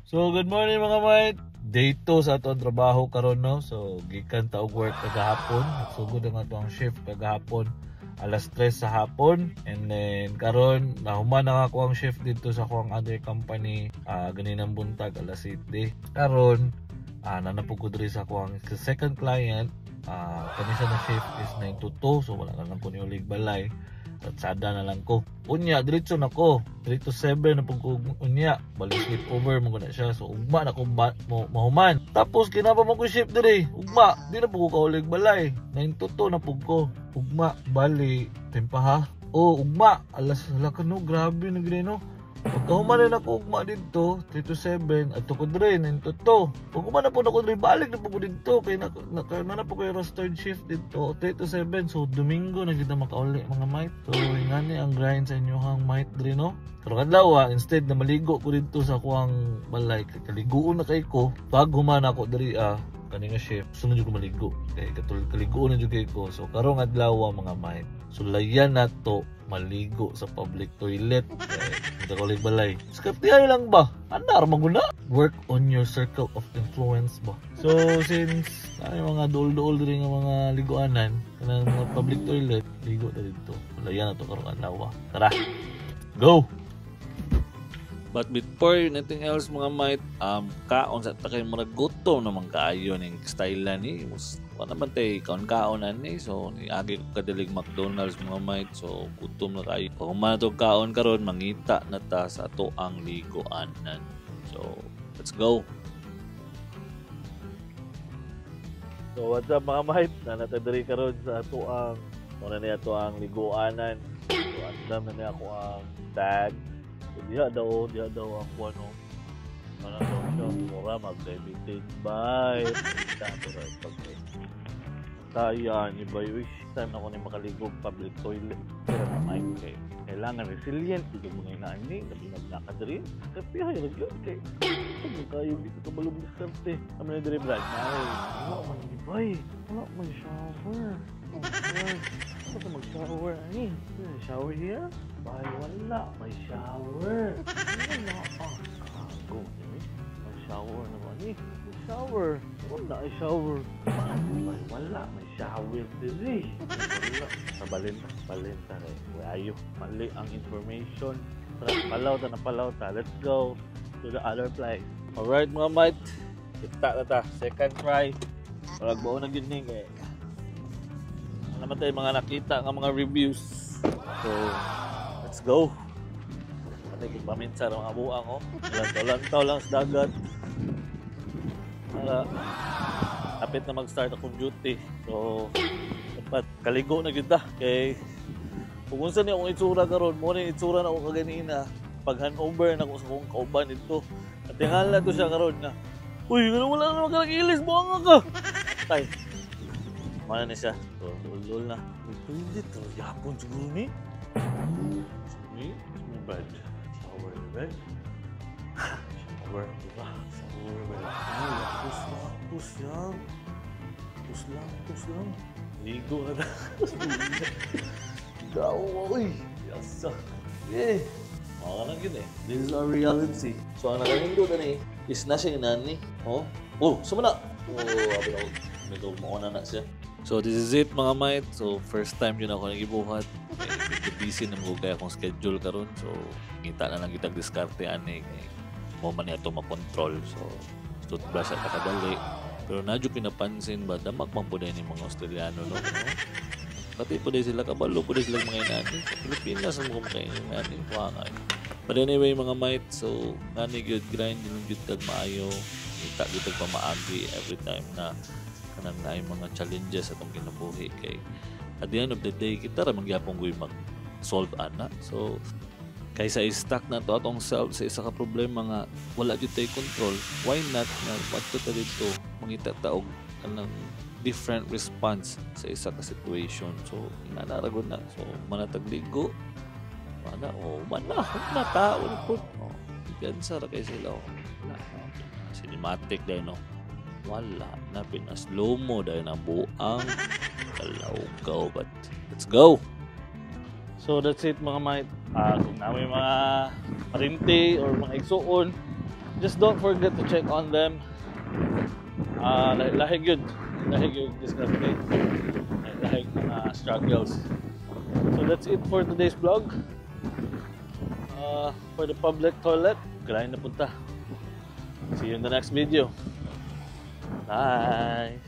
So good morning mga mate. Day 2 sa atong trabaho karon no. So gikan ta og work kagahapon. Nagsugod ang atong shift kagahapon alas 3 sa hapon, and then karon nahuman na ako ang shift dito sa akong other company ganinang buntag alas 7. Karon nanapugod rin sa akong second client. Kanisa na shift is 9 to 2, so wala na lang ko niulig balay. Tatsada na lang ko. Unya, diretso na ko. 3 to 7 na pag unya. Balik sleep over mo na siya. So, ugma na ko mahuman. Tapos, kinapa mo ko shift dire. Ugma, di na po ko kaulig balay. 9 to 2 na po ko. Ugma, bali. Tempa ha? Oh, ugma. Alas, hala ka no. Grabe na gini no. Pagkahuman rin ako ugma dito, 3 to 7, at tukod rin, 9 to 2. Pag human na po ako rin, balik na po ko dito. Kaya na po kayo third shift dito, 3 to 7. So, Domingo na kita makauli mga mate. So, nga ni ang grind sa inyo hang mate rin, no? Pero kadlaw, instead na maligo ko dito sa kuwang balay, kaliguon na kay ko. Pag human ako dari, kaninga shift, sunod yung maligo. Kaya kaliguon na yung kay ko. So, karong adlaw mga mate. So, layan na to maligo sa public toilet. Hindi ko ulit balay. Skaptihay lang ba? Andar maguna. Work on your circle of influence ba? So since mga dool-dool rin ng mga liguanan ng mga public toilet, ligo na dito. Wala yan na ito karong adlaw. Tara! Go! But before anything else mga mate, kaon sa takay mga gutom naman kaayo ng style ni. Wala naman tayo kaon-kaonan ni. So, niagi ko kadalig McDonald's mga mate. So, gutom na kayo. Kung man ito kaon karon mangita na ta sa ito ang liguanan. So, let's go! So, what's up mga mate? Nanatadari karon sa ito ang muna niya ito ang liguanan. So, andam na niya ako ang tag. So, diha daw ang ano daw siya mura mag-diabetes. Bye! Tayan, iba yung time ako na makaligog public toilet. Pero naman kay kailangan resilient. Ito mo ngayon na ini, nabinag-nakad rin. Tapi ay, nag-yun kay ano kayo dito kabalong diskarte. Kami na diri Brad. Wala man ibay. Wala man shower. Wala mag-shower. Ay, shower here? Bye, wala. May shower. Wala. Kago. May shower naman eh. May shower. Wala ay shower. Bye, wala. May shower diri. Wala. Balenta rin. Ayo. Mali ang information. Palaw ta. Let's go to the other place. Alright mga mate. Kita na ta. Second try. Walang baon ng gining eh. Ano naman tayo mga nakita ng mga reviews. So, let's go. Pati kong paminsa ng mga buang oh. Lantaw lang sa dagat. Kapit na mag-start akong duty. So, dapat kaligo na kita. Kay kung unsa niya akong itsura karon, mo na itsura na ako kaganina. Pag handover na ako sa akong kauban dito. At tingal na to siya karon na. Uy, wala na magkakilis, buwang ka. Tay. Mana na siya. So, lol na. Pwede ito. Yapon siguro ni. Sige. May bed. Shower na bed. Shower. Diba? Shower bed. Ay, lapos yan. Lapos lang. Ligo na na. Daw, oy. Yasa. Eh. Mga lang yun eh. This is our reality. So, ang nakalindo na ni is na siya inani. Oh, sumana. Abi na. Medyo mauna na siya. So, this is it mga mate. So, first time yun ako nagibuhat. Busy na mo kaya akong schedule karon. So, kita na lang kitag diskarte ani. Mo man ito makontrol. So, toothbrush at kadali. Pero nadyo pinapansin ba, damak man po din yung mga Australiano, no? Pati po din sila kabalo, po din sila mga inani. Sa Pilipinas, ang mga inani. Wangay. But anyway, mga mate, so, ngani good grind, yung good tag maayo. Kita good pa maagi every time na kanang na yung mga challenges atong kinabuhi kay at the end of the day kita ra magyapong guy mag-solve ana. So kaysa i-stuck na to atong self sa isa ka problema nga wala jud tay control, why not na madto ta dito mangita taog kanang different response sa isa ka situation. So inanaragod na. So manatagligo mana tao na po. Gansa ra kay sila. Cinematic dahil no. Wala na pinaslow mo dahil na buang kalawgaw. But let's go! So that's it mga mate. Kung namin mga marinti or mga igsuon, just don't forget to check on them. Lahig yun disgusting, lahig mga struggles. So that's it for today's vlog. For the public toilet, kailangan na punta. See you in the next video. Bye.